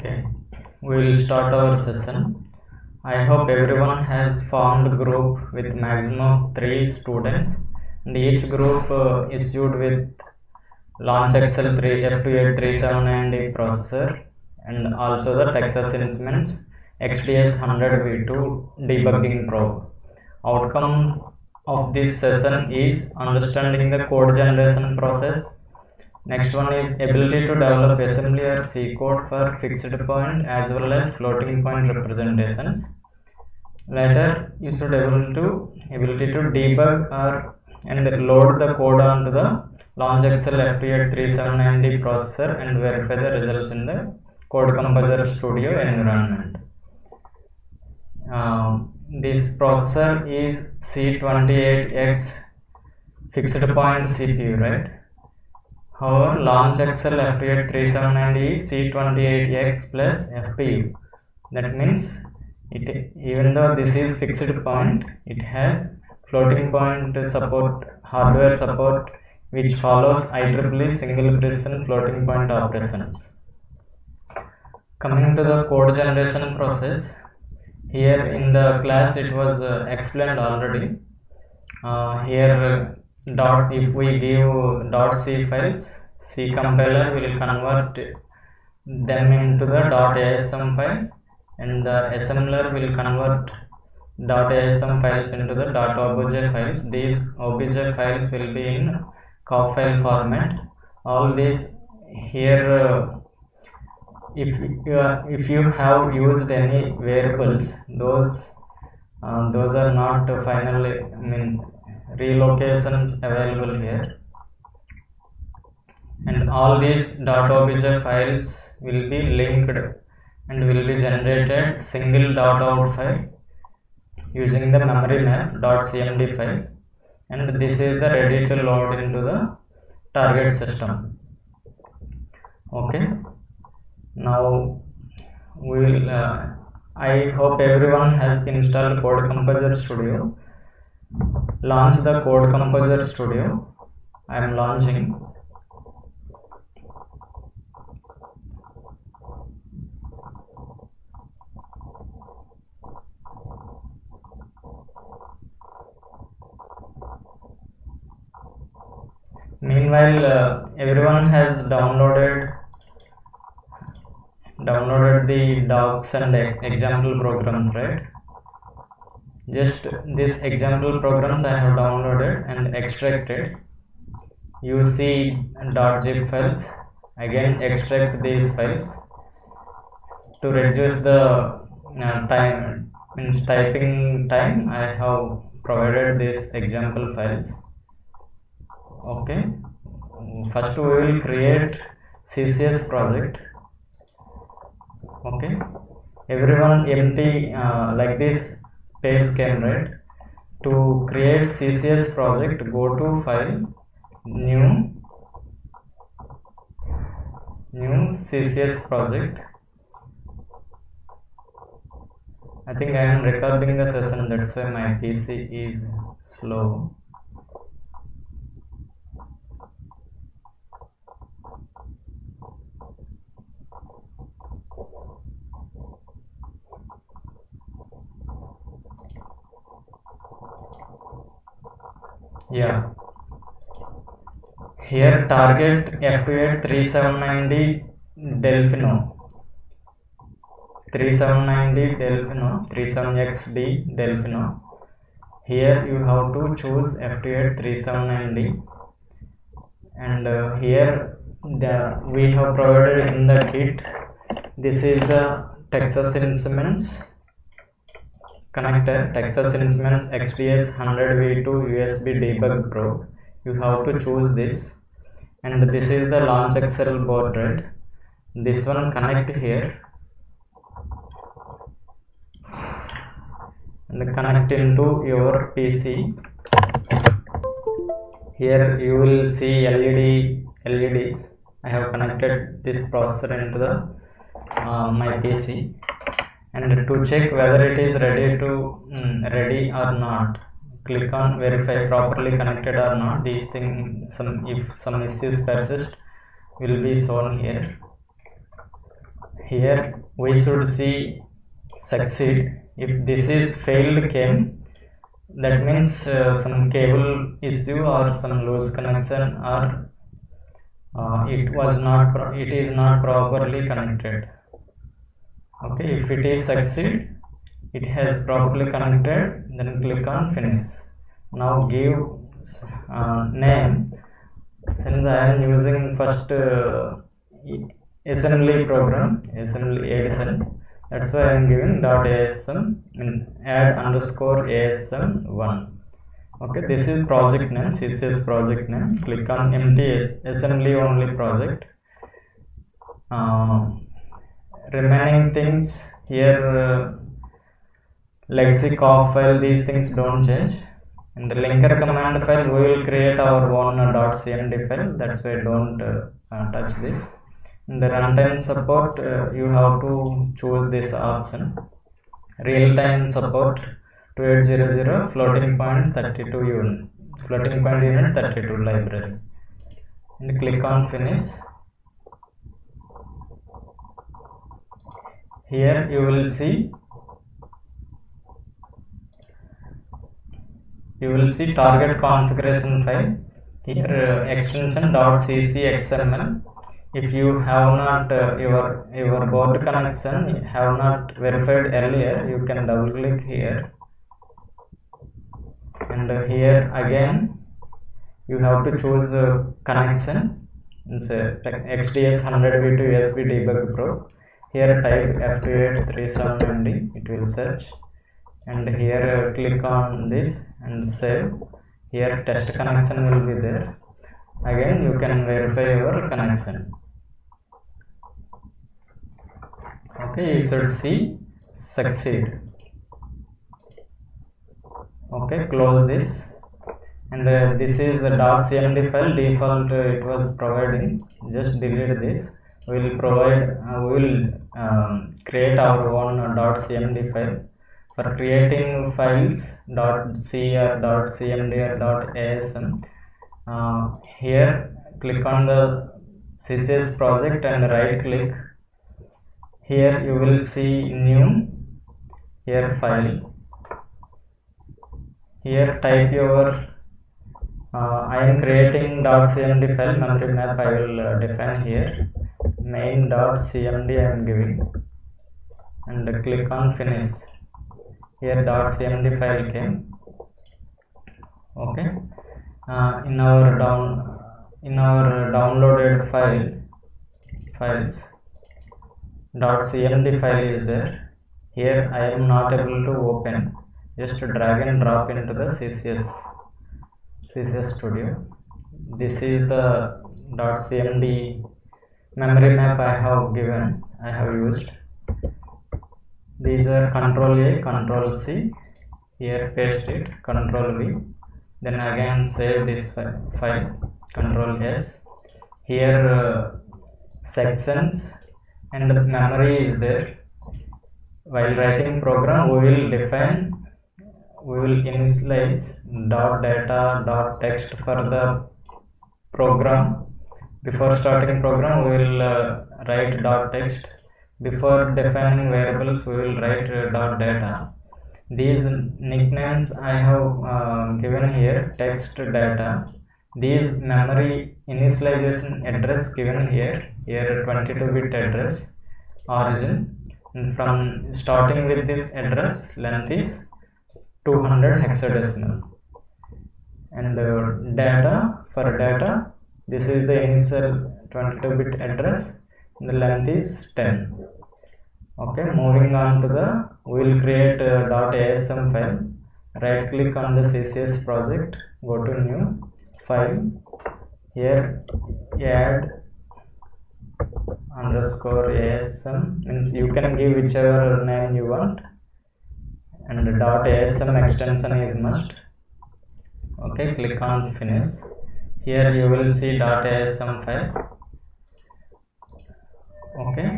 Okay, we will start our session. I hope everyone has formed a group with maximum of 3 students, and each group issued with LAUNCHXL F28379D processor and also the Texas Instruments XDS100V2 debugging probe. Outcome of this session is understanding the code generation process. Next one is ability to develop assembly or C code for fixed point as well as floating point representations. Later, you should ability to debug and load the code onto the LAUNCHXL F28379D processor and verify the results in the Code Composer Studio environment. This processor is C28X fixed point CPU, right? However, LAUNCHXL F28379D is C28X plus FPU. That means even though this is fixed point, it has floating point support, hardware support, which follows IEEE single precision floating point operations. Coming to the code generation process, here in the class it was explained already. If we give .c files, C compiler will convert them into the .asm file, and the assembler will convert .asm files into the .obj files. These obj files will be in COP file format. All these here, if you have used any variables, those are not finally relocations available here, and all these .obj files will be linked and will be generated single .out file using the memory map .cmd file, and this is the ready to load into the target system. Okay, now we will I hope everyone has installed Code Composer Studio. Launch the Code Composer Studio. I am launching. Meanwhile, everyone has downloaded the docs and example programs, right? Just these example programs I have downloaded and extracted. You see .zip files. Again, extract these files to reduce the typing time. I have provided these example files. Okay, first we will create CCS project. Okay, everyone empty like this page came, right? To create CCS project, go to file, new CCS project. I think I am recording the session, that's why my PC is slow. Yeah, here target F28379D Delfino, 37XD Delfino. Here you have to choose F28379D, and here we have provided in the kit. This is the Texas Instruments connector, Texas Instruments XDS100V2 USB debug probe. You have to choose this, and this is the LAUNCHXL board, right? This one connect here and connect into your PC. Here you will see LEDs. I have connected this processor into the my PC. And to check whether it is ready or not, click on verify properly connected or not. These things, if some issues persist, will be shown here. here we should see succeed. If this is failed came, that means some cable issue or some loose connection, or it is not properly connected. Okay, if it is succeed, it has properly connected, then click on finish. Now give name. Since I am using first assembly program, assembly edition, that's why I am giving .asm, means add underscore asm1. Okay, this is project name, CCS project name. Click on empty assembly only project. Remaining things here, legacy COF file, these things don't change. In the linker command file, we will create our own .cmd file. That's why don't touch this. In the runtime support, you have to choose this option. Real-time support 2800 floating point 32 unit, floating point unit 32 library, and click on finish. Here you will see target configuration file. Here extension .ccxml. If you have not your board connection have not verified earlier, you can double click here, and here again you have to choose connection. It's XDS 100V to USB debug pro. Here type F28379D, it will search, and here click on this and save. Here test connection will be there. Again you can verify your connection. Okay, you should see succeed. Okay, close this, and this is a .cmd file. Default it was providing, just delete this. We will create our own .cmd file. For creating files .c or .cmd or .asm, here click on the CCS project and right click. Here you will see new, here file. Here type your I am creating .cmd file, memory map I will define here. Main.cmd I am giving, and click on finish. Here .cmd file came. Okay, in our downloaded files .cmd file is there. Here I am not able to open. Just drag and drop into the CCS Studio. This is the .cmd memory map I have used. These are Control A, Control C. Here paste it, Control V. Then again save this file, Control S. Here sections and memory is there. While writing program, we will initialize .data.text for the program. Before starting program, we will write .text. Before defining variables, we will write .data. These nicknames I have given here, text, data. These memory initialization address given here 22-bit address origin, and from starting with this address length is 200 hexadecimal, and data, for data this is the initial 22-bit address, and the length is 10. Okay, moving on to we will create .asm file. Right click on the CCS project, go to new file. Here add underscore asm, means you can give whichever name you want, and .asm extension is must. Okay, click on finish. Here you will see .asm file. Okay,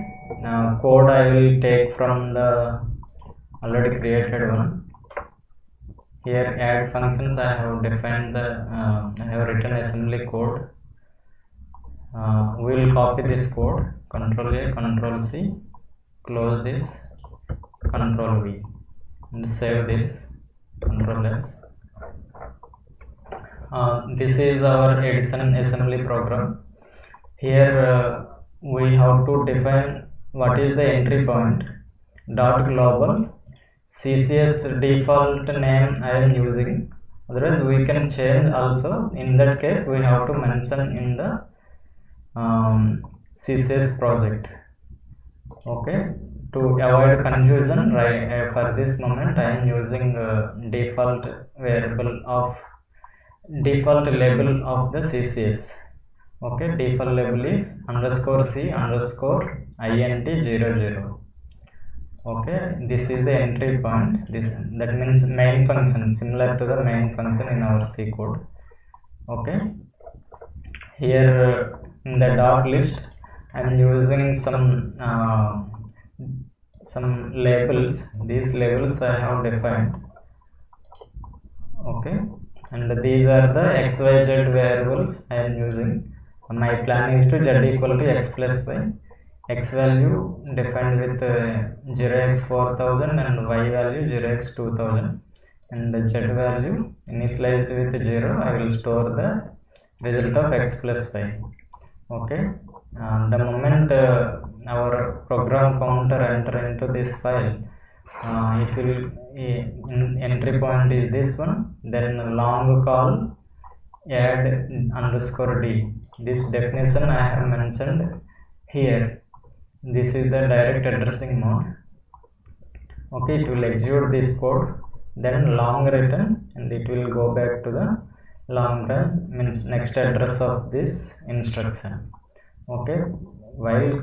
now code I will take from the already created one. Here add functions, I have defined I have written assembly code. We will copy this code, Ctrl A, Ctrl C, close this, Control V, and save this, Control S. This is our addition assembly program. Here we have to define what is the entry point, dot global, CCS default name I am using, otherwise we can change also. In that case we have to mention in the CCS project. Okay, to avoid confusion, right, for this moment I am using default label of the CCS. Okay, default label is _C_int00. Okay, this is the entry point. That means main function, similar to the main function in our C code. Okay, here in the dot list I am using some labels. These labels I have defined. Okay, and these are the XYZ variables I am using. My plan is to Z equal to X plus Y. X value defined with 0x4000 and Y value 0x2000, and the Z value initialized with 0. I will store the result of X plus Y. Okay, the moment our program counter enter into this file, it will entry point is this one, then long call add _D. This definition I have mentioned here. This is the direct addressing mode. Okay, it will execute this code, then long return, and it will go back to the long range, means next address of this instruction. Okay, while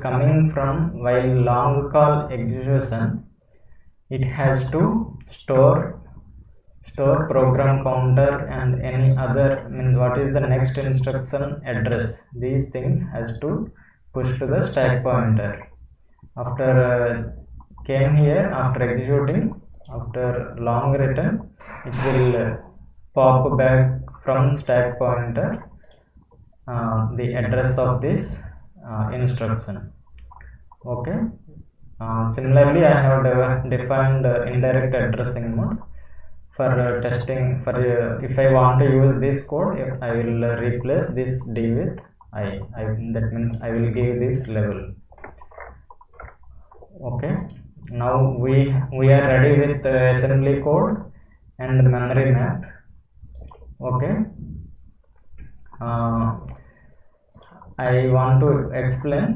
long call execution, it has to store program counter and any other, means what is the next instruction address. These things has to push to the stack pointer. After came here, after executing, after long return, it will pop back from stack pointer the address of this instruction. Okay, similarly I have defined indirect addressing mode for testing. For if I want to use this code, I will replace this D with I. That means I will give this level. Okay, now we are ready with assembly code and memory map. Okay, I want to explain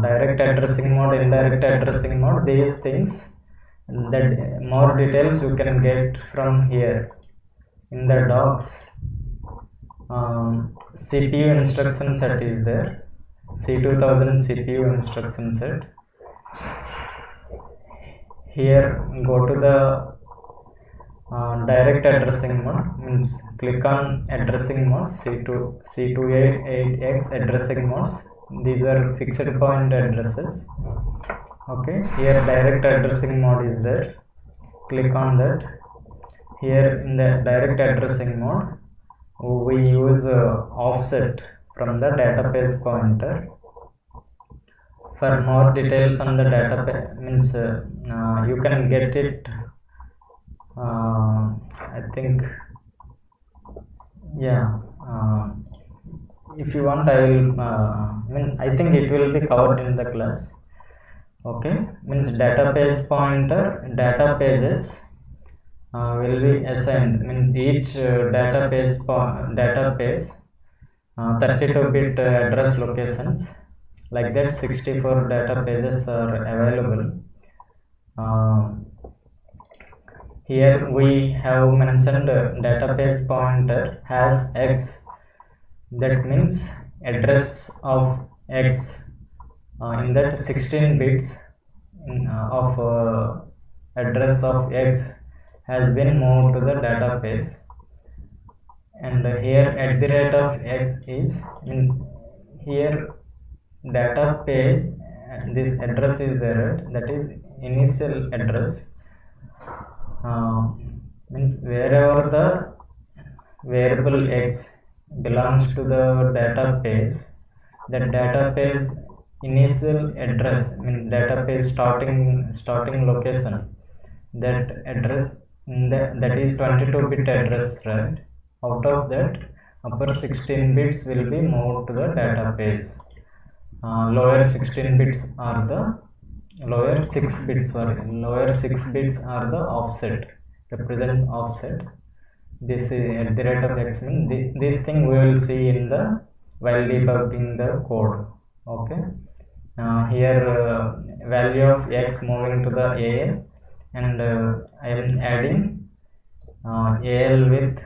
direct addressing mode, indirect addressing mode, these things. That more details you can get from here in the docs. CPU instruction set is there, C2000 CPU instruction set. Here go to the direct addressing mode, means click on addressing mode, C288X addressing modes. These are fixed point addresses. Okay, here direct addressing mode is there, click on that. Here in the direct addressing mode we use offset from the database pointer. For more details on the database, means you can get it, I think, yeah, if you want I will I think it will be covered in the class. Okay, means database pointer, databases will be assigned, means each database 32-bit address locations, like that 64 databases are available. Here we have mentioned database pointer has X, that means address of X. In that 16 bits of address of X has been moved to the database, and here @ of X is, means here database, this address is there, that is initial address, means wherever the variable X belongs to the database, that database initial address, means database starting location, that address that is 22-bit address, right? Out of that, upper 16 bits will be moved to the database. Lower 16 bits are the lower 6 bits are the offset, represents offset. This is at the rate of x, means this thing we will see in the while debugging the code. Okay, here value of x moving to the AL, and I am adding AL with,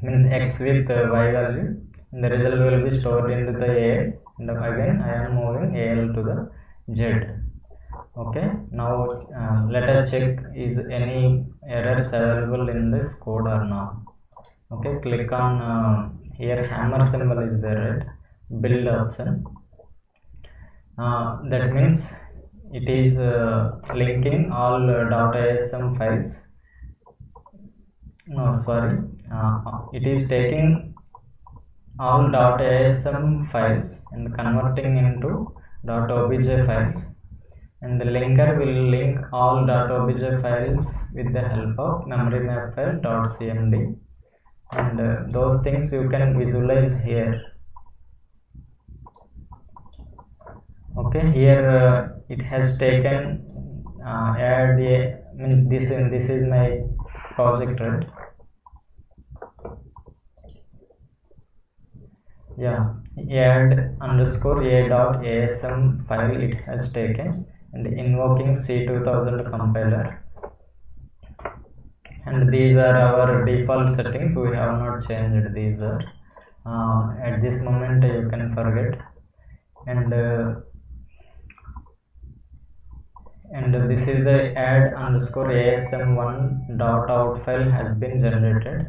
means x with y value, and the result will be stored into the AL, and again I am moving AL to the Z. Okay, now let us check is any errors available in this code or not. Okay, click on here hammer symbol is there, right? Build option. That means it is linking all .asm files. No, sorry, it is taking all .asm files and converting into .obj files, and the linker will link all .obj files with the help of memory map file .cmd, and those things you can visualize here. Okay, here it has taken add a, means this is my project, right? Yeah, add underscore a.asm file it has taken, and invoking C2000 compiler, and these are our default settings. We have not changed. These are at this moment you can forget, and this is the add underscore asm1.out file has been generated,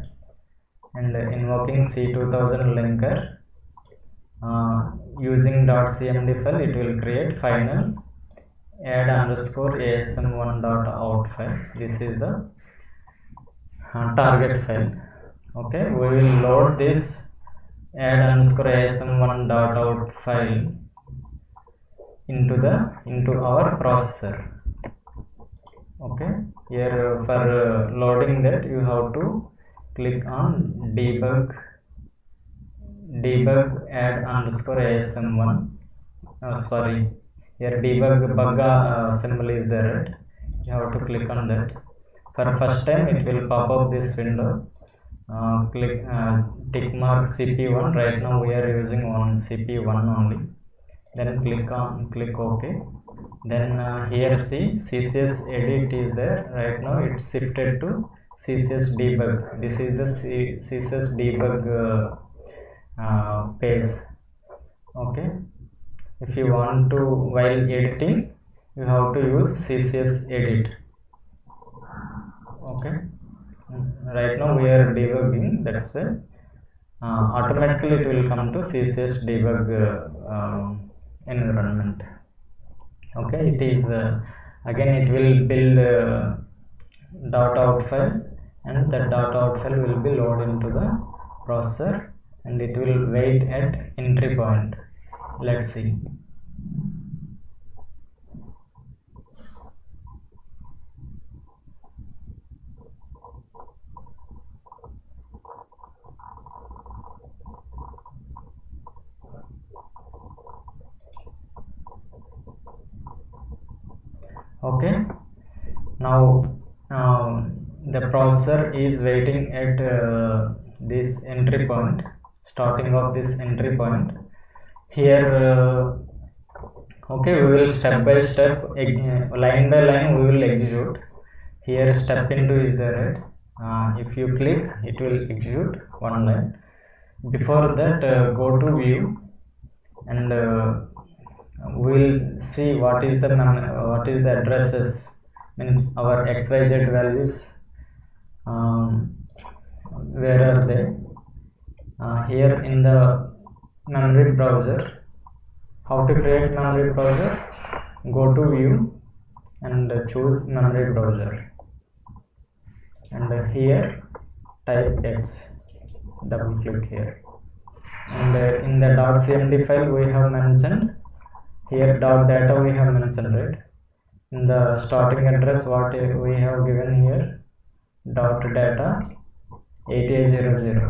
and invoking C2000 linker using .cmd file, it will create final add underscore asm1.out file. This is the target file. Okay, we will load this add underscore asm1.out file into our processor. Okay, here for loading that you have to click on debug add underscore asm1. Sorry, here debug bug symbol is there, right? You have to click on that. For first time it will pop up this window. Click tick mark cp1. Right now we are using on cp1 only. Then click OK. Then here see CCS edit is there. Right now it's shifted to CCS debug. This is the CCS debug page. Okay, if you want to, while editing, you have to use CCS edit. Okay, right now we are debugging, that's why automatically it will come to CCS debug environment. Okay, it is again it will build .out file, and that .out file will be loaded into the processor, and it will wait at entry point. Let's see. Okay, now the processor is waiting at this entry point, starting of this entry point. Here okay, we will step by step, line by line we will execute. Here step into is there, right? If you click, it will execute one line. Before that, go to view, and we'll see what is the addresses, means our xyz values, where are they. Here in the memory browser, how to create memory browser, go to view and choose memory browser, and here type x, double click here, and in the .cmd file we have mentioned Here dot data we have mentioned, right? In the starting address what we have given here, dot data 8800,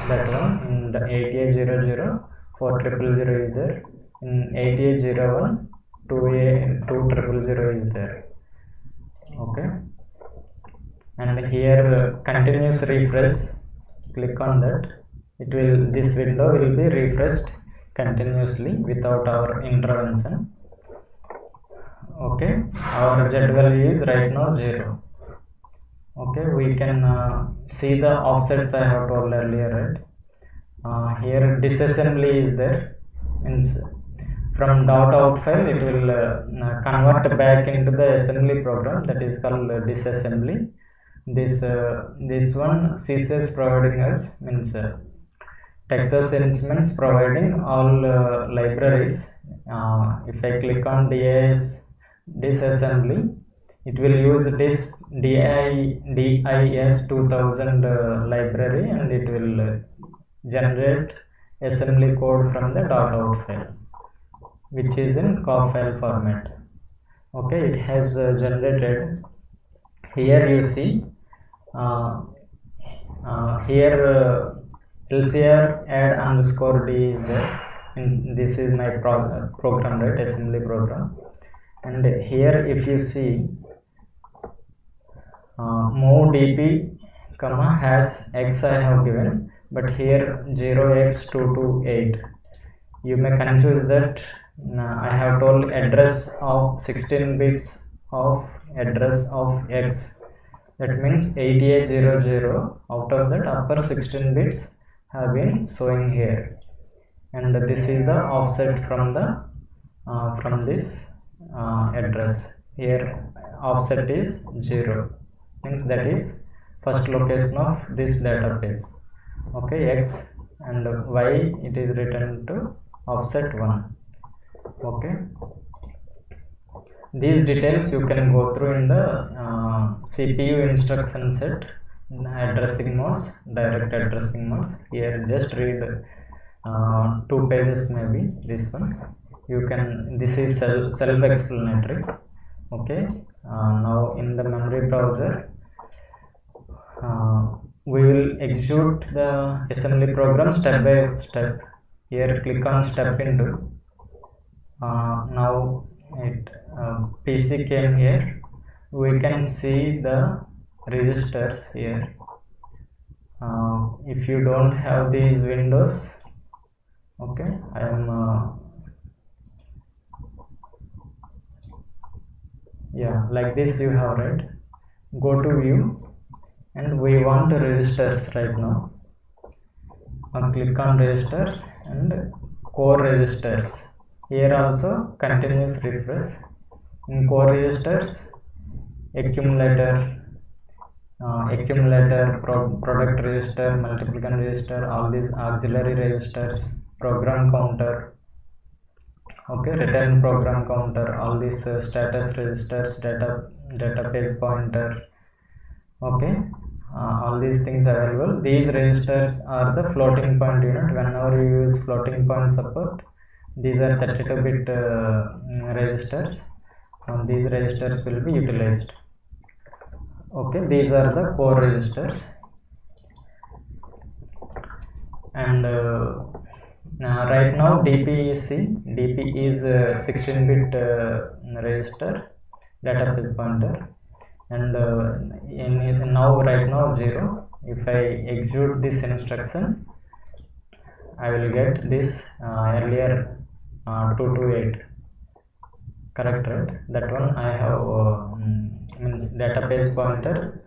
that one. In the 8800 4000 is there. In 8801 2000 is there. Okay, and here continuous refresh, click on that. It will, this window will be refreshed continuously without our intervention. Okay, our Z value is right now 0. Okay, we can see the offsets I have told earlier, right? Here disassembly is there, means from .out file it will convert back into the assembly program, that is called disassembly. This one CCS providing us, means Texas Instruments providing all libraries. If I click on disassembly, it will use this DIS 2000 library, and it will generate assembly code from the .out file, which is in COF file format. Okay, it has generated. Here you see, here LCR add underscore D is there, and this is my program, right, assembly program. And here if you see, move dp comma has x I have given, but here 0x228. You may confuse that. I have told address of 16 bits of address of x, that means 8800. Out of that, upper 16 bits have been showing here, and this is the offset from the from this address. Here offset is 0, means that is first location of this database. Okay, x, and y it is written to offset 1. Okay, these details you can go through in the CPU instruction set, addressing modes, direct addressing modes. Here just read 2 pages, maybe this one. You can, this is self-explanatory. Okay, now in the memory browser, we will execute the assembly program step by step. Here click on step into. Now it PC came here. We can see the registers here. If you don't have these windows, okay, I am yeah, like this you have, right? Go to view, and we want registers right now. Click on registers and core registers. Here also continuous refresh. In core registers, accumulator, product register, multiple gun register, all these auxiliary registers, program counter, okay, return program counter, all these status registers, database pointer, okay, all these things are available. These registers are the floating point unit. Whenever you use floating point support, these are 32-bit registers, and these registers will be utilized. Okay, these are the core registers, and right now DP is 16-bit register, database pointer, and now right now 0. If I execute this instruction, I will get this earlier 228, correct, right? That one I have means database pointer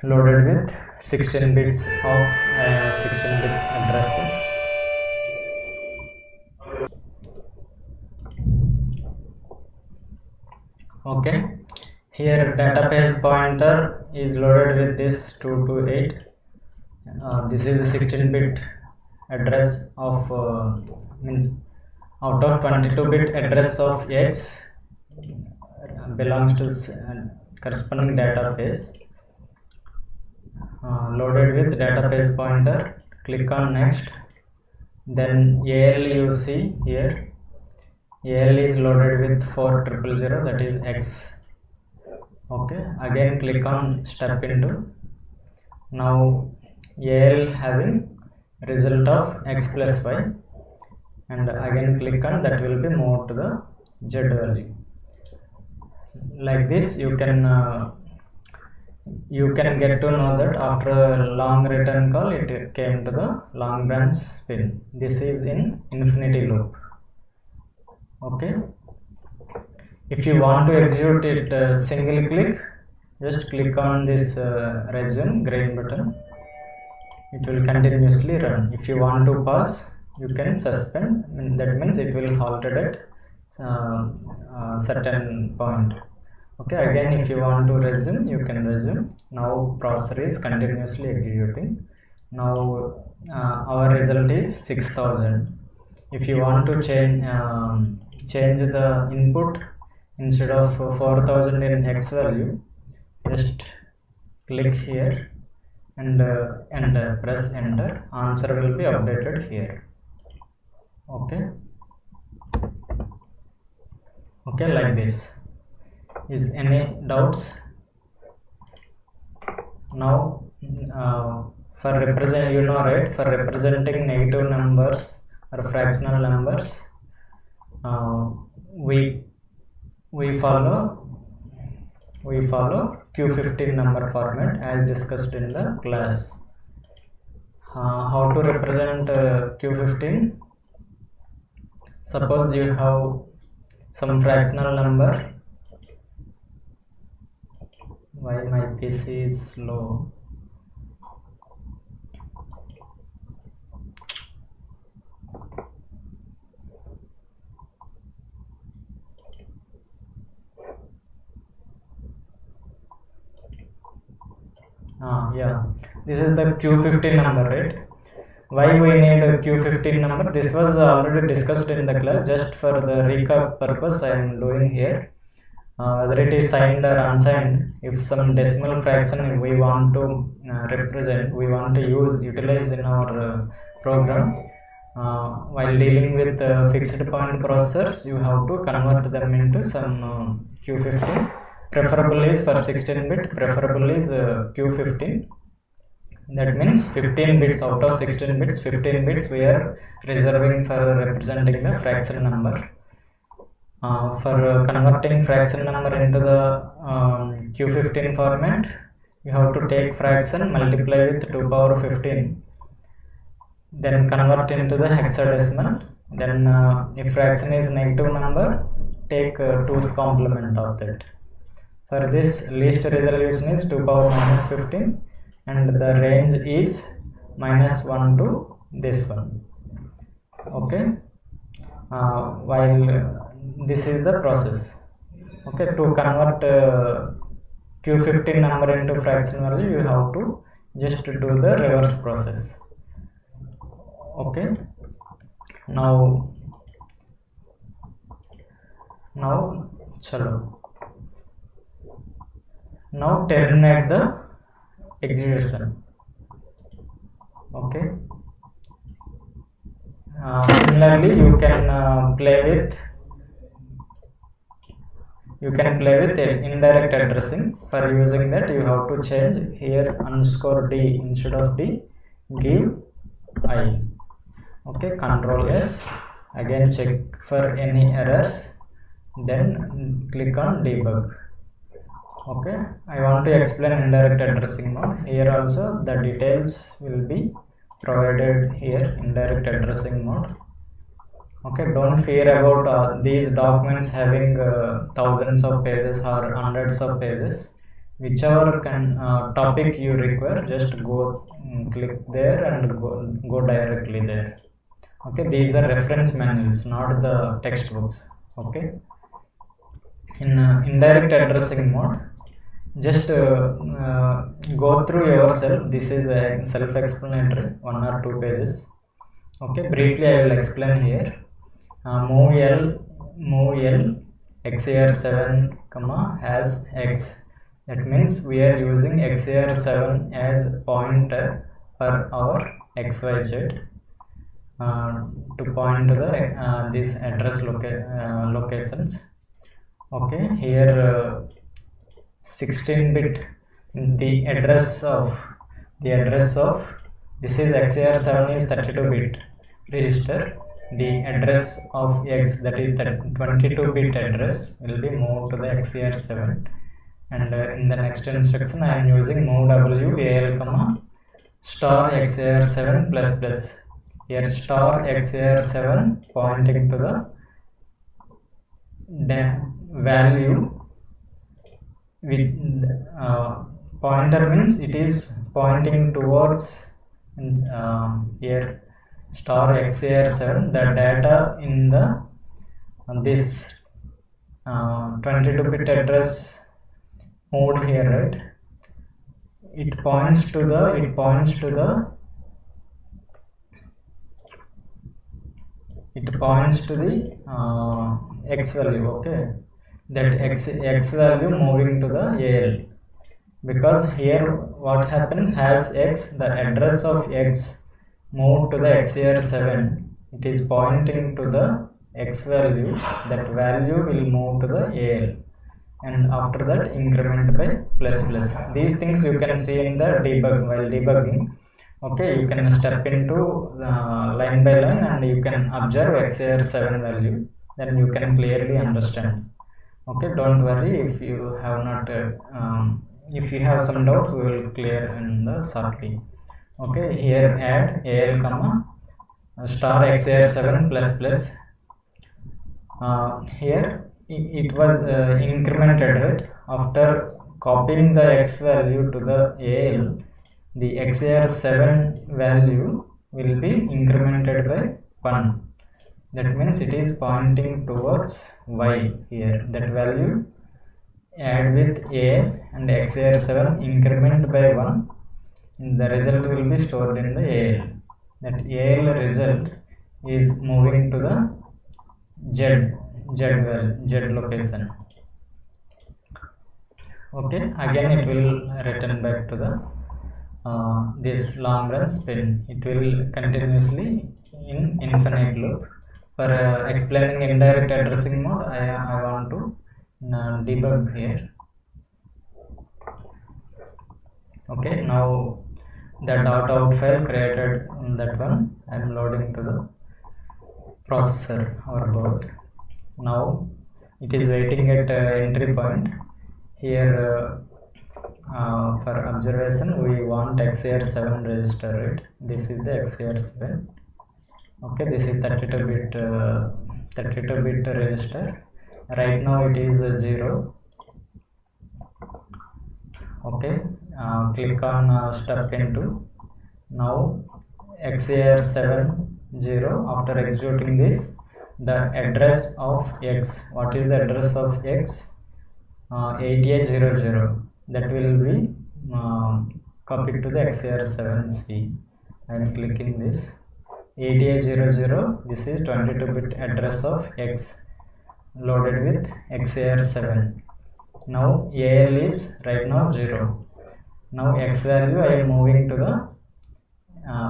loaded with 16 bits of 16-bit addresses. Okay, here database pointer is loaded with this 228. This is the 16-bit address of means out of 22-bit address of x belongs to corresponding database. Loaded with database pointer. Click on next. Then AL you see here, AL is loaded with 4000, that is X. Okay, again click on step into. Now AL having result of X plus Y, and again click on, that will be moved to the Z value. Like this you can get to know that after a long return call it came to the long branch spin. This is in infinity loop. Okay, if you want to execute it single click, just click on this resume green button. It will continuously run. If you want to pause, you can suspend, that means it will halted at certain point. Okay, again if you want to resume, you can resume. Now processor is continuously executing. Now our result is 6000. If you want to change the input, instead of 4000 in X value, just click here and press enter. Answer will be updated here. Okay, like this. Is any doubts? Now for represent, you know, right, for representing negative numbers or fractional numbers, we follow Q15 number format as discussed in the class. How to represent Q15? Suppose you have some fractional number. Why my PC is slow? Yeah, this is the Q15 number, right? Why we need a Q15 number? This was already discussed in the class. Just for the recap purpose, I am doing here. Whether it is signed or unsigned, if some decimal fraction we want to represent, we want to utilize in our program, while dealing with fixed point processors, you have to convert them into some Q15. Preferable is for 16-bit, preferable is Q15. That means 15 bits out of 16 bits, 15 bits we are reserving for representing the fraction number. For converting fraction number into the Q15 format, you have to take fraction, multiply with 2 power 15, then convert into the hexadecimal. Then if fraction is negative number, take 2's complement of that. For this, least resolution is 2 power minus 15, and the range is -1 to this one. Okay, while this is the process. Okay, to convert Q15 number into fraction value, you have to just do the reverse process. Okay, now chalo. Now terminate the execution. Okay, similarly you can play with indirect addressing. For using that, you have to change here _D instead of D, give I. Okay, Control S, again check for any errors, then click on debug. Okay, I want to explain indirect addressing mode. Here also the details will be provided here, indirect addressing mode. Okay, don't fear about these documents having thousands of pages or hundreds of pages. Whichever topic you require, just go click there and go directly there. Okay, these are reference manuals, not the textbooks. Okay, in indirect addressing mode, just go through yourself. This is a self-explanatory, 1 or 2 pages. Okay, briefly I will explain here. Move L XAR7, has X. That means we are using XAR7 as pointer for our XYZ. to point to the these address locations. Okay, here 16-bit the address of this is XAR7 is 32-bit register. The address of X, that is the 22-bit address, will be moved to the XAR7, and in the next instruction I am using move W AL comma star XAR7 plus plus. Here star XAR7 pointing to the value with pointer means it is pointing towards here star XAR7, the data in the this 22-bit address moved here, right? It points to the X value. Okay, that X value moving to the AL, because here what happens, has X, the address of X moved to the XAR7, it is pointing to the X value, that value will move to the AL, and after that increment by plus plus. These things you can see in the while debugging. Okay, you can step into line by line and you can observe XAR7 value, then you can clearly understand. Okay, don't worry if you have not if you have some doubts, we will clear in the shortly. Okay, here add AL comma star XAR7 plus plus. Here it was incremented, right? After copying the X value to the AL, the XAR7 value will be incremented by 1. That means it is pointing towards Y here. That value add with AL and XAR7 increment by 1. The result will be stored in the AL. That AL result is moving to the Z location. Okay, again it will return back to the this long run spin. It will continuously in infinite loop. For explaining indirect addressing mode, I want to debug here. Okay, now the .out file created in that one I am loading to the processor or board. Now it is waiting at entry point. Here for observation we want XAR7 register, right? This is the XAR7. Okay, this is 32-bit register. Right now it is 0. Okay, click on step into. Now XAR7 0. After executing this, the address of X, what is the address of X? 8800. that will be copied to the XAR7C. I am clicking this 8800. This is 22-bit address of X loaded with XAR7. Now AL is right now 0. Now X value I am moving to the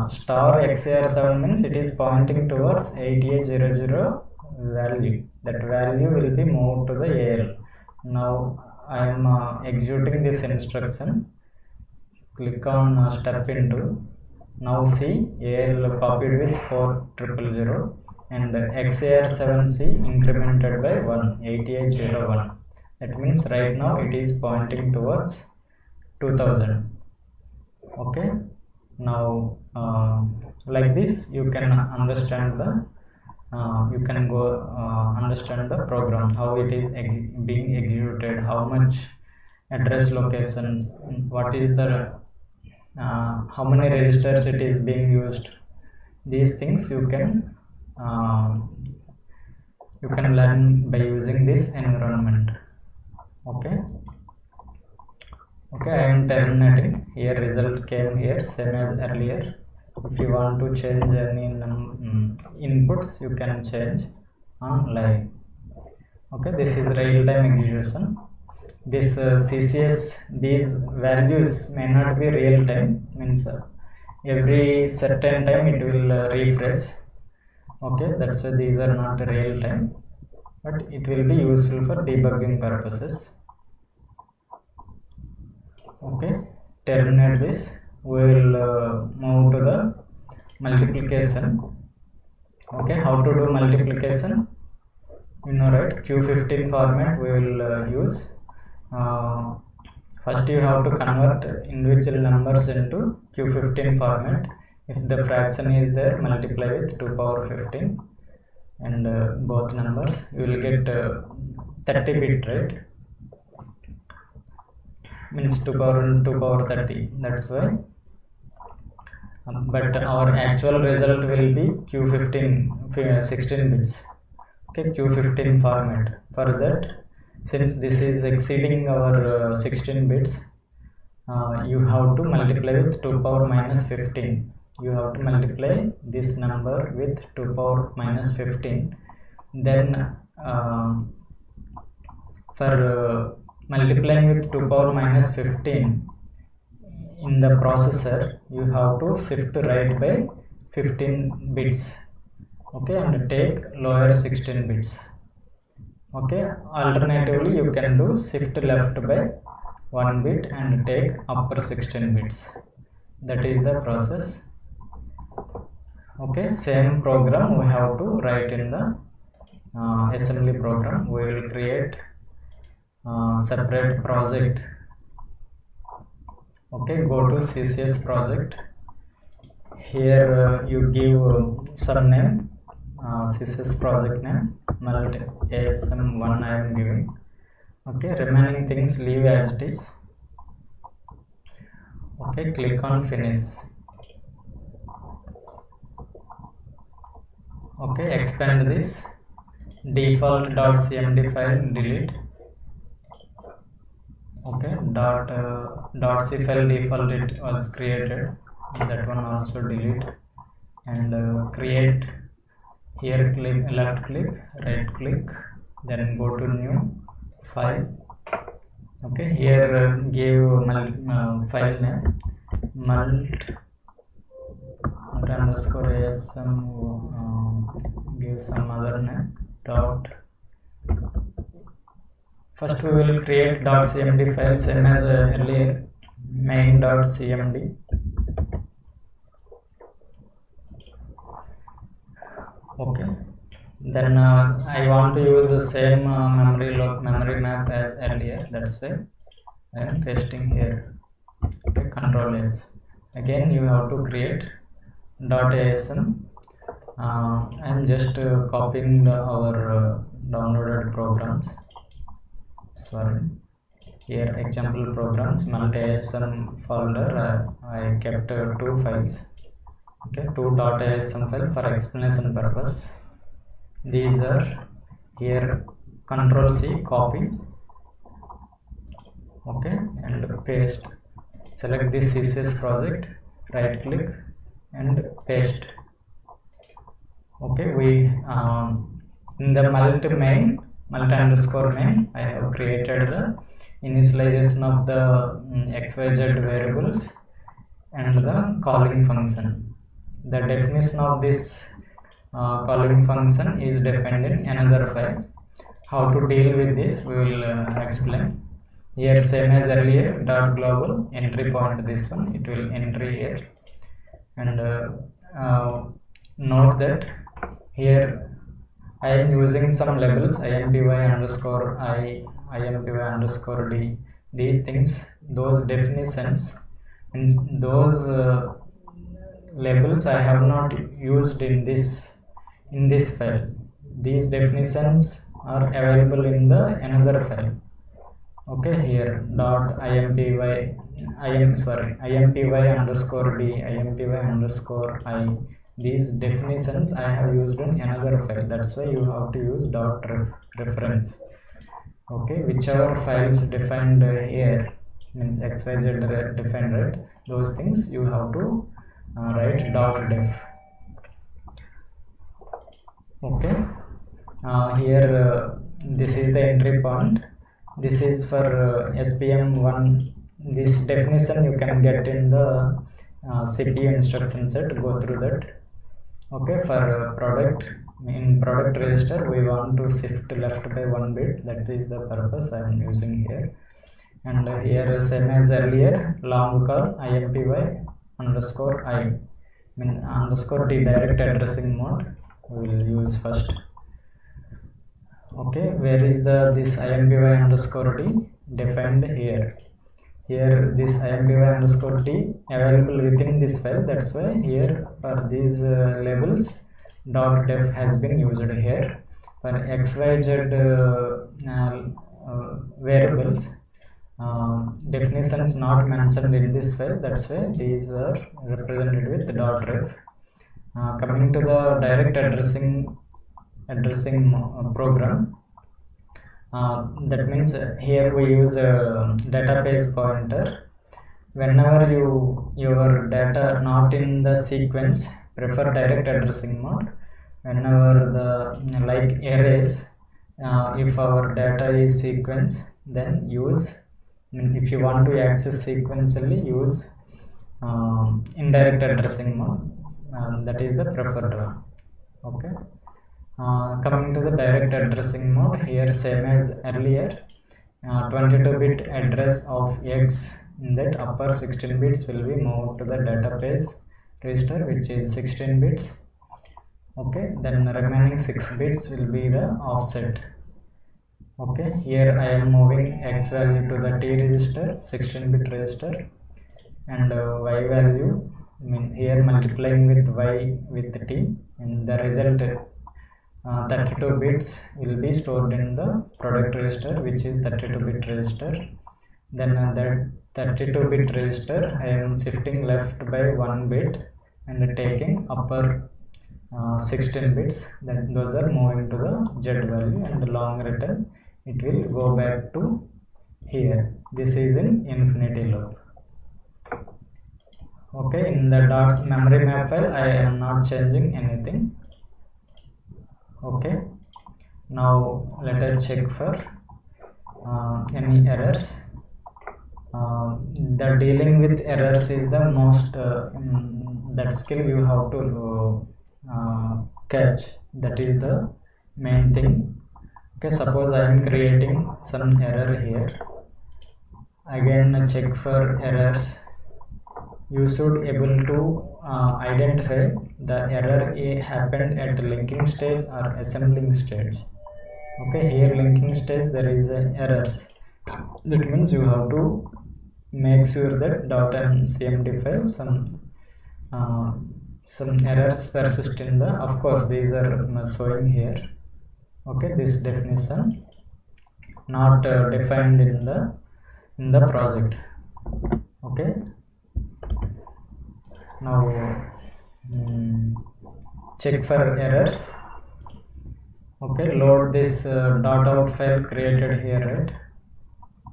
star XAR7, means it is pointing towards 8800 value. That value will be moved to the AL. Now I am executing this instruction. Click on step into. Now see AL copied with 4000 and XAR7C incremented by 8801. That means right now it is pointing towards 2000. Okay, now like this you can understand the understand the program, how it is being executed, how much address locations, what is the how many registers it is being used. These things you can learn by using this environment. Okay, I am terminating. Here result came here same as earlier. If you want to change any inputs, you can change on live. Okay, this is real-time execution. This CCS, these values may not be real-time, means every certain time it will refresh. Okay, that's why these are not real time, but it will be useful for debugging purposes. Okay, terminate this. We will move to the multiplication. Okay, how to do multiplication? You know, right? Q15 format we will use. First you have to convert individual numbers into Q15 format. If the fraction is there, multiply with 2 power 15 and both numbers, you will get 30 bit, right? Means 2 power 30, that's why. But our actual result will be Q15 16 bits. Okay, Q15 format. For that, since this is exceeding our 16 bits, you have to multiply with 2 power minus 15. You have to multiply this number with 2 power minus 15. Then for multiplying with 2 power minus 15 in the processor, you have to shift right by 15 bits. Okay, and take lower 16 bits. Okay, alternatively you can do shift left by 1 bit and take upper 16 bits. That is the process. Okay, same program we have to write in the assembly program. We will create separate project. Okay, go to CCS project. Here you give some name, CCS project name, mult ASM1 I am giving. Okay, remaining things leave as it is. Okay, click on finish. Okay, expand this. Default.cmd file delete. Okay, .c file default it was created, that one also delete, and create. Here click, left click, right click, then go to new file. Okay, here give file name mult underscore asm, give some other name dot. First we will create .cmd file, same as earlier, main.cmd. Okay, then I want to use the same memory map as earlier, that's why I am pasting here. Okay, Control S. Again you have to create .asm. I am just copying our downloaded programs. Sorry, here example programs, mult.asm folder, I kept 2 files. Okay, 2.asm file for explanation purpose. These are here, Control C, copy. Okay, and paste. Select this CCS project, right click and paste. Okay, we in the mult underscore main, I have created the initialization of the XYZ variables and the calling function. The definition of this calling function is defined in another file. How to deal with this we will explain. Here same as earlier, .global entry point, this one it will entry here, and note that here I am using some labels, impy underscore I, impy underscore d. These things, those definitions, and those labels I have not used in this file. These definitions are available in the another file. Okay, here impy underscore d, impy underscore I. These definitions I have used in another file. That's why you have to use reference. Okay, whichever files defined here, means XYZ defined, right? Those things you have to write .def. Okay, here this is the entry point. This is for SPM1. This definition you can get in the CPU instruction set. Go through that. Okay, for product, in product register we want to shift left by 1 bit. That is the purpose I am using here. And here same as earlier, long call impy underscore I mean underscore d direct addressing mode we will use first. Okay, where is the this impy underscore d defined here? Here this impy underscore d available within this file. That's why here for these labels .def has been used here. For xyz variables, definitions not mentioned in this file. That's why these are represented with .ref. Coming to the direct addressing program, that means here we use a database pointer. Whenever your data not in the sequence, prefer direct addressing mode. Whenever the like arrays, if our data is sequence, then use, if you want to access sequentially, use indirect addressing mode. That is the preferred one. Okay. Coming to the direct addressing mode, here same as earlier, 22-bit address of x, in that upper 16 bits will be moved to the database register, which is 16 bits. Okay, then the remaining 6 bits will be the offset. Okay, here I am moving x value to the t register, 16-bit register, and y value, here multiplying with y with t, and the result 32 bits will be stored in the product register, which is 32-bit register. Then that 32-bit register I am shifting left by 1 bit and taking upper 16 bits, then those are moving to the z value, and the long return it will go back to here. This is in infinity loop. Okay, in the dots memory map file I am not changing anything. Okay, now let us check for any errors. The dealing with errors is the most that skill you have to catch. That is the main thing. Okay, suppose I am creating some error here. Again, check for errors. You should able to identify the error happened at linking stage or assembling stage. Okay, here linking stage there is errors. That means you have to make sure that .cmd file some errors persist in the, of course these are showing here. Okay, this definition not defined in the project. Okay, now check for errors. Okay, load this .out file created here, right?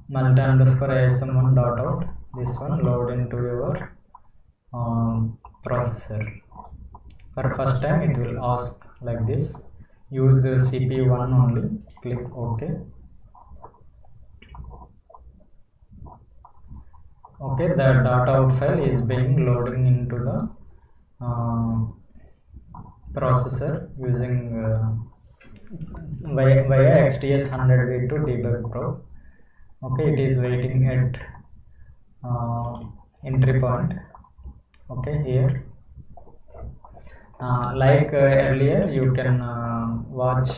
multi underscore asm1.out. This one load into your processor. For first time it will ask like this, use cp1 only, click OK. Okay, the .out file is being loading into the processor using via XTS100V2 debug probe. Okay, it is waiting at entry point. Okay, here like earlier you can watch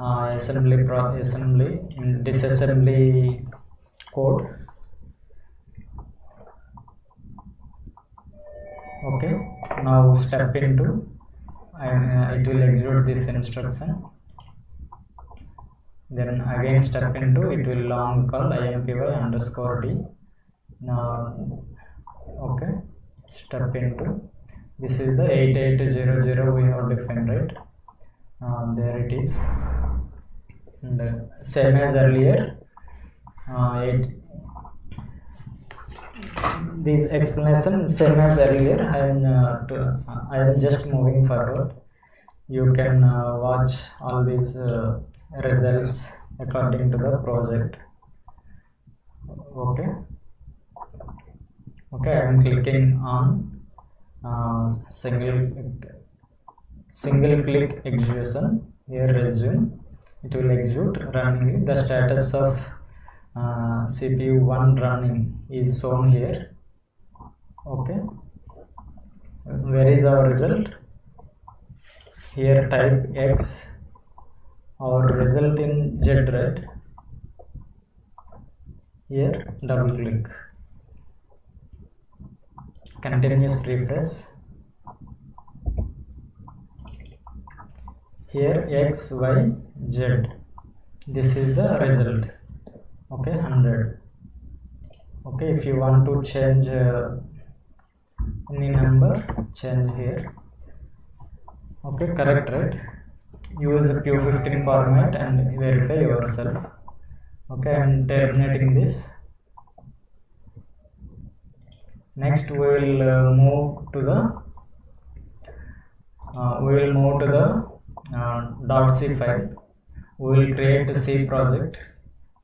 assembly in disassembly code. Okay, now step into it will execute this instruction. Then again step into, it will long call impy underscore d. Now okay, step into, this is the 8800 we have defined, right? There it is. And same as earlier, this explanation same as earlier. I am just moving forward. You can watch all these results according to the project. Okay, I am clicking on single single click execution. Here resume, it will execute running. The status of CPU 1 running is shown here. Okay, where is our result? Here type X, our result in Z, right? Here double click, continuous refresh. Here X, Y, Z, this is the result. Okay, 100. Okay, if you want to change any number, change here. Okay, correct, right? Use Q15 format and verify yourself. Okay, I am terminating this. Next we will move to the .c file. We will create a C project.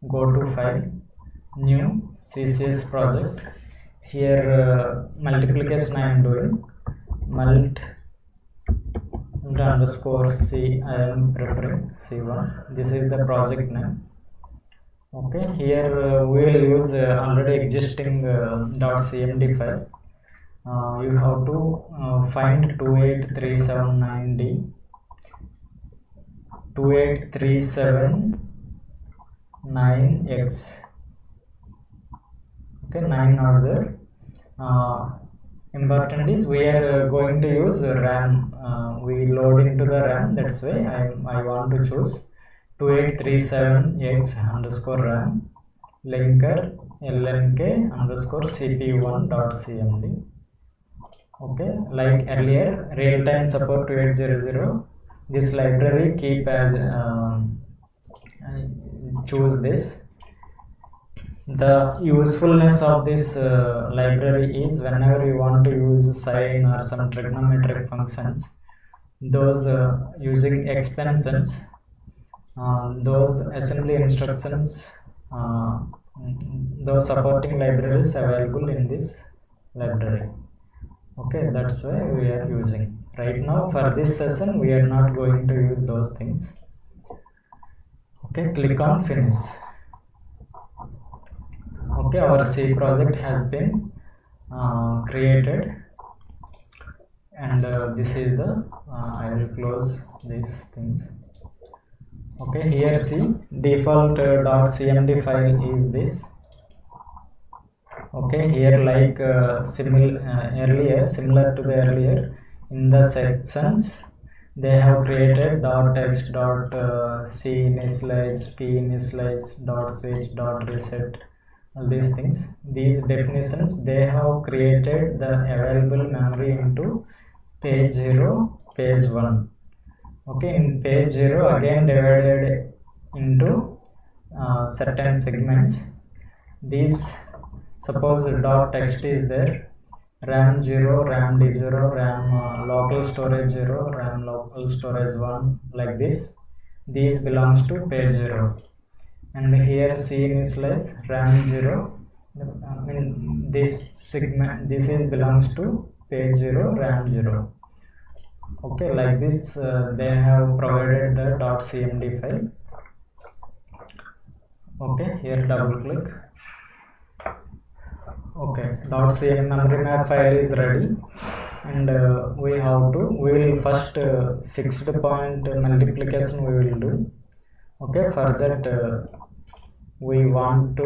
Go to file, new CCS project. Here multiplication I am doing, mult underscore C, I am preferring C1. This is the project name. Okay, here we will use already existing .cmd file. You have to find 28379D, 28379X. Okay, 9 are there. Important is we are going to use RAM. We load into the RAM. That's why I want to choose 2837X underscore RAM linker lnk underscore cpu1.cmd. Okay, like earlier, real-time support 2800. This library keep as choose this. The usefulness of this library is whenever you want to use sine or some trigonometric functions, those using expansions, those assembly instructions, those supporting libraries available in this library. Okay, that's why we are using. Right now for this session we are not going to use those things. Okay, click on finish. Okay, our C project has been created, and this is the I will close these things. Okay, here see default .cmd file is this. Okay, here like similar to the earlier, in the sections they have created .x, .c initialize, p initialize, .switch, .reset, all these things. These definitions they have created the available memory into page 0, page 1. Okay, in page 0 again divided into certain segments. These, suppose .txt is there, RAM 0, RAM D0, RAM local storage 0, RAM local storage 1, like this. These belongs to page 0. And here C initialize RAM 0. I mean this segment, this is belongs to page 0, RAM 0. Okay, like this they have provided the .cmd file. Okay, here double click. Okay, .cmd memory map file is ready, and we will first fixed point multiplication we will do. Okay, for that we want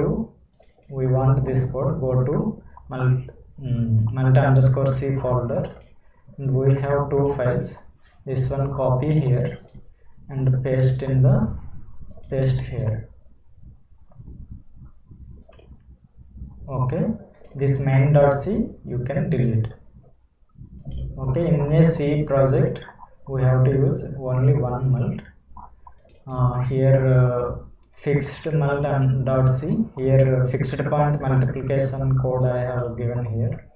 this code. Go to multi underscore C folder, and we have two files. This one copy here and paste in the here. Okay, this main.c you can delete. Okay, in a C project we have to use only one mult. Here fixed mult.c, here fixed point multiplication code I have given here,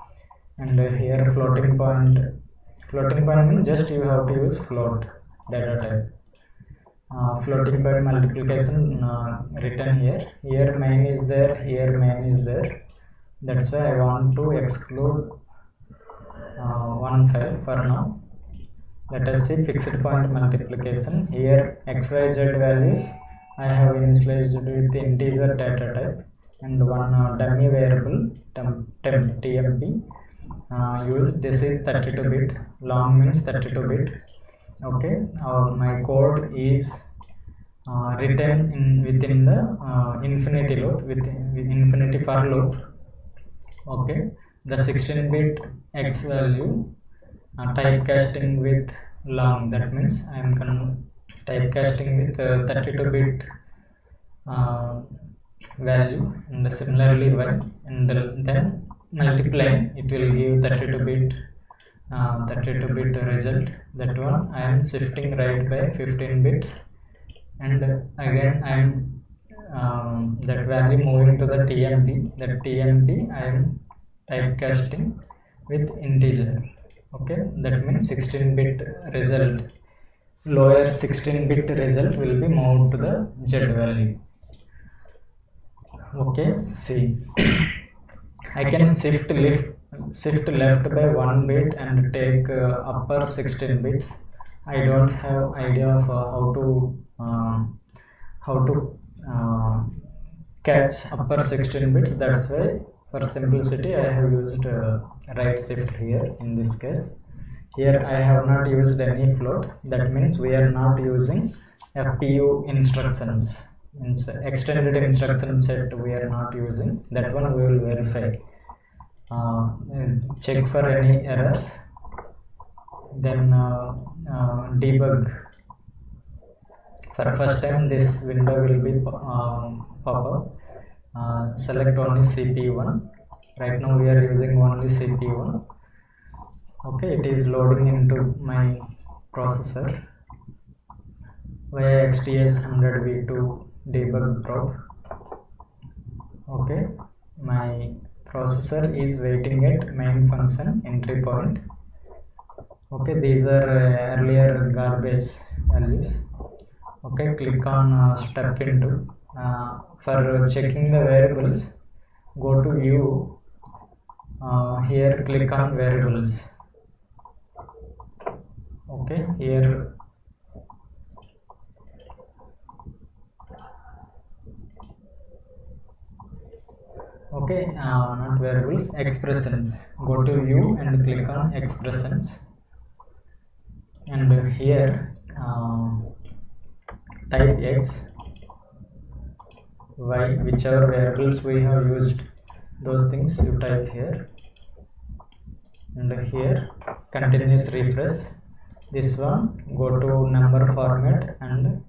and here floating point means just you have to use float data type. Floating point multiplication written here. Here main is there, here main is there. That's why I want to exclude one file for now. Let us see fixed point multiplication. Here xyz values I have initialized with integer data type and one dummy variable tmp used. This is 32 bit, long means 32 bit. Okay, my code is written within the infinity loop, with infinity for loop. Okay, the 16-bit x value typecasting with long, that means I am typecasting with 32-bit value, and similarly y, and then multiplying, it will give 32-bit result. That one I am shifting right by 15 bits, and again I am that value moving to the TMP. That TMP I am typecasting with integer. Okay, that means 16-bit result, lower 16-bit result will be moved to the Z value. Okay, see, I can shift left by 1 bit and take upper 16 bits. I don't have idea of how to catch upper 16 bits. That's why for simplicity I have used right shift here in this case. Here I have not used any float. That means we are not using FPU instructions, means extended instruction set we are not using. That one we will verify, check for any errors, then debug. For first time this window will be pop up. Select only CPU1. Right now we are using only CPU1. Okay, it is loading into my processor via XTS100V2 debug probe. Okay, my processor is waiting at main function entry point. Okay, these are earlier garbage values. Okay, click on step into. For checking the variables, go to view. Here click on variables. Okay, here okay, not variables, expressions. Go to view and click on expressions, and here type x, y, whichever variables we have used, those things you type here, and here continuous refresh. This one, go to number format and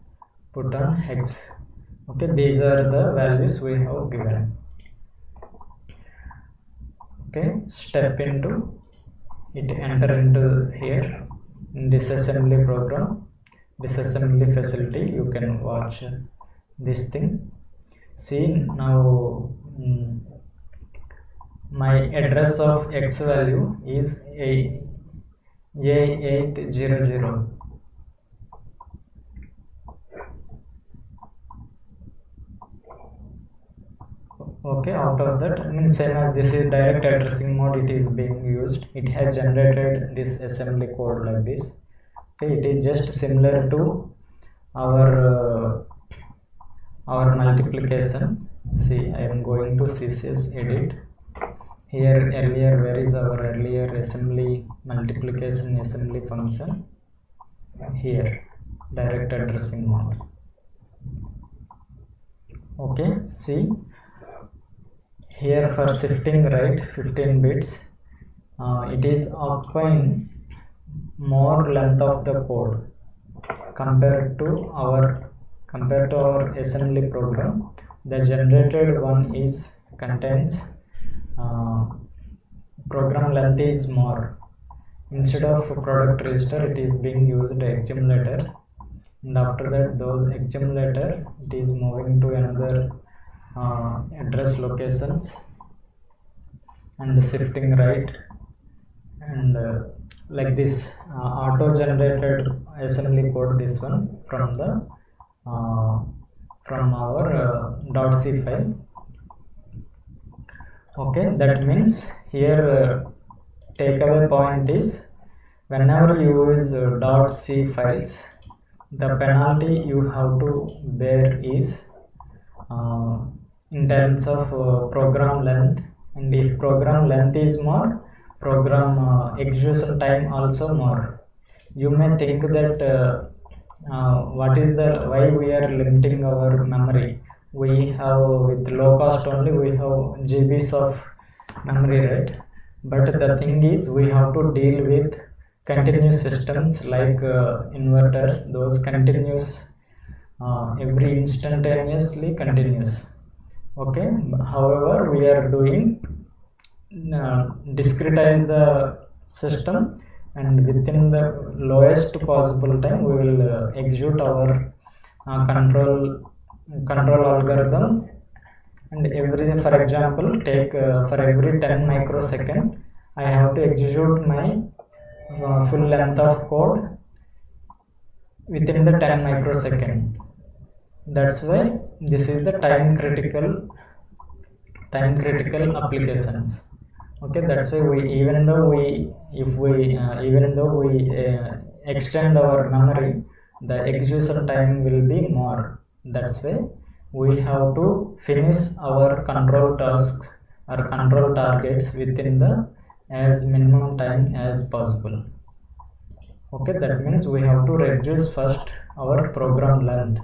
put on hex. Okay, these are the values we have given. Okay, step into it, enter into here in disassembly program, disassembly facility. You can watch this thing. See, now my address of x value is A800. Okay, out of that, means same as this is direct addressing mode, it is being used. It has generated this assembly code like this. Okay, it is just similar to our multiplication. See, I am going to CCS edit. Here earlier, where is our earlier assembly multiplication assembly function? Here, direct addressing mode. Okay, see, here for shifting right 15 bits, it is occupying more length of the code compared to our assembly program. The generated one is contains program length is more. Instead of product register, it is being used accumulator, and after that those accumulator, it is moving to another address locations and shifting right, and like this auto generated assembly code, this one from the from our .c file. Okay, that means here takeaway point is whenever you use .c files, the penalty you have to bear is in terms of program length, and if program length is more, program execution time also more. You may think that what is the why we are limiting our memory. We have, with low cost only, we have GBs of memory, right? But the thing is, we have to deal with continuous systems like inverters. Those continuous, every instantaneously continuous. Okay, however, we are doing discretize the system, and within the lowest possible time we will execute our control algorithm. And every, for example, take for every 10 microsecond I have to execute my full length of code within the 10 microsecond. That's why this is the time critical applications. Okay, that's why we, even though we extend our memory, the execution time will be more. That's why we have to finish our control tasks or control targets within the as minimum time as possible. Okay, that means we have to reduce first our program length.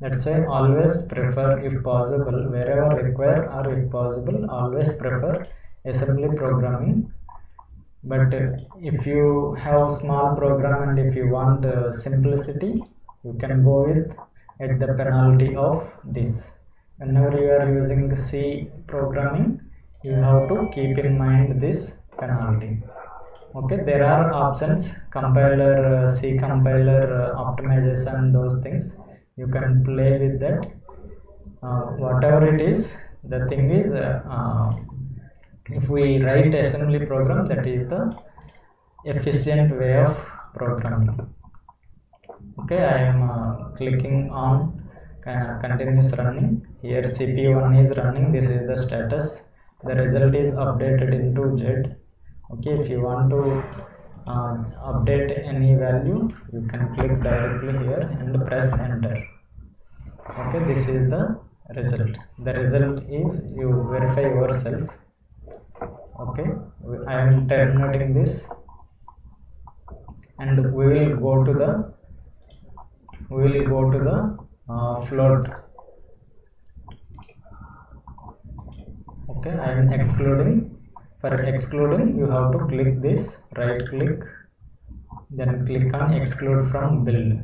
That's why always prefer, if possible, wherever required, or if possible, always prefer assembly programming. But if you have small program and if you want simplicity, you can go with at the penalty of this. Whenever you are using C programming, you have to keep in mind this penalty. Okay, there are options, compiler, C compiler, optimization, those things. You can play with that. Whatever it is, the thing is, if we write assembly program, that is the efficient way of programming. Okay, I am clicking on continuous running. Here CPU1 is running. This is the status. The result is updated into Z. Okay, if you want to update any value, you can click directly here and press enter. Okay, this is the result. The result is, you verify yourself. Okay, I am terminating this, and we will go to the float. Okay, I am excluding. For excluding, you have to click this, right click, then click on exclude from build.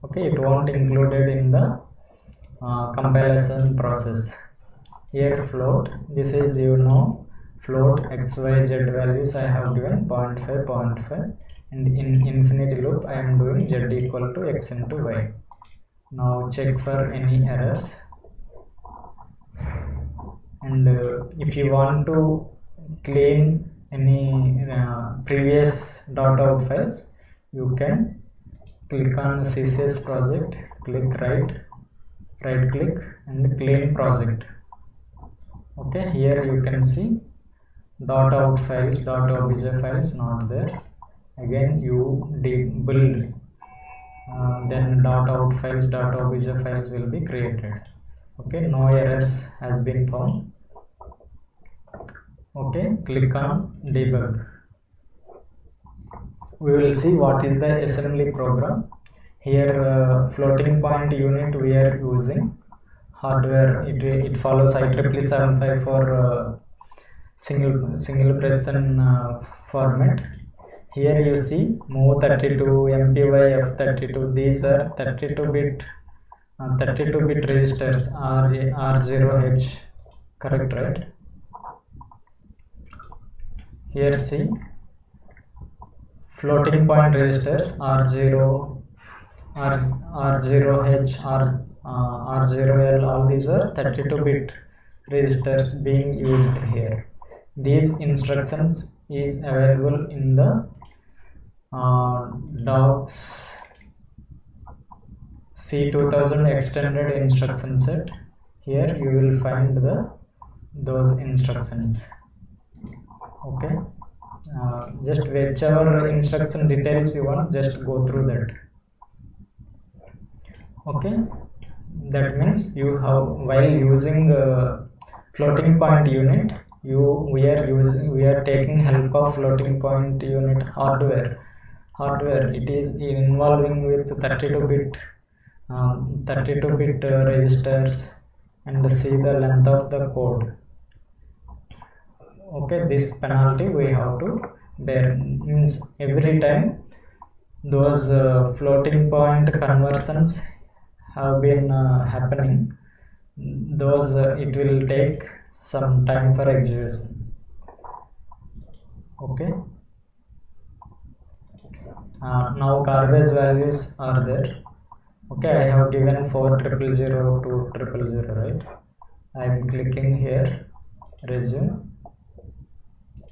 Okay, it won't included in the compilation process. Here float, this is, float xyz values I have given 0.5, and in infinity loop I am doing z equal to x into y. Now check for any errors, and if you want to clean any previous .out files, you can click on CCS project, click right click and clean project. Okay, here you can see .out files, .obj files not there. Again you build, then .out files, .obj files will be created. Okay, no errors has been found. Okay, click on debug. We will see what is the assembly program. Here floating point unit we are using. Hardware, it follows IEEE 754 single precision format. Here you see move32, MPY F32. These are 32-bit registers, R0H, correct, right? Here see floating point registers, R0, R0H, R0L, all these are 32-bit registers being used here. These instructions is available in the docs C2000 extended instruction set. Here you will find those instructions. Okay, just whichever instruction details you want, just go through that. Okay, that means you have, while using floating point unit, we are taking help of floating point unit hardware. It is involving with 32-bit registers, and see the length of the code. Okay, this penalty we have to bear. Means every time those floating point conversions have been happening, those it will take some time for execution. Okay, now garbage values are there. Okay, I have given 4000 to 000, right? I am clicking here resume,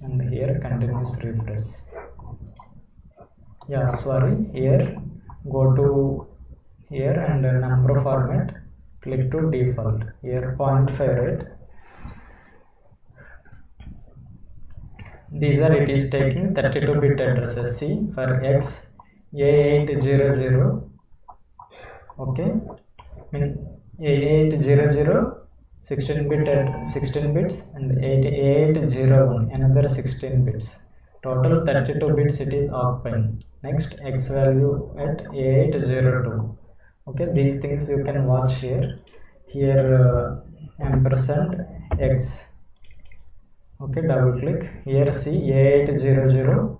and here continuous refresh. Yeah, sorry, here go to here, and number format, click to default, here 0.5, right? These are, it is taking 32-bit addresses. See, for X A800, okay, A800 16-bit at 16 bits, and A801 another 16 bits. Total 32 bits it is occupying. Next, X value at A802. Okay, these things you can watch here. Here ampersand X. Okay, double click. Here see A800.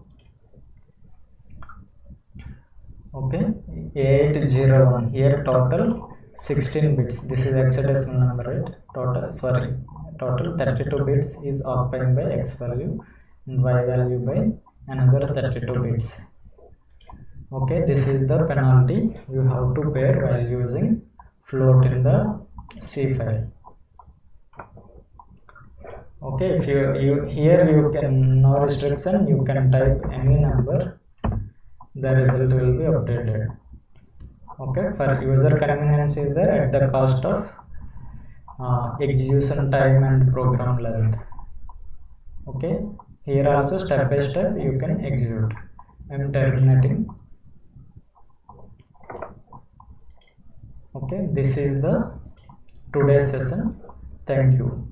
Okay, A801. Here total 16 bits. This is hexadecimal number, right? Total 32 bits is occupying by X value, and Y value by another 32 bits. Okay, this is the penalty you have to bear while using float in the C file. Okay, if you here you can, no restriction, you can type any number, the result will be updated. Okay, for user convenience is there at the cost of execution time and program length. Okay, here also step by step you can execute. I am terminating. Okay, this is the today's session. Thank you.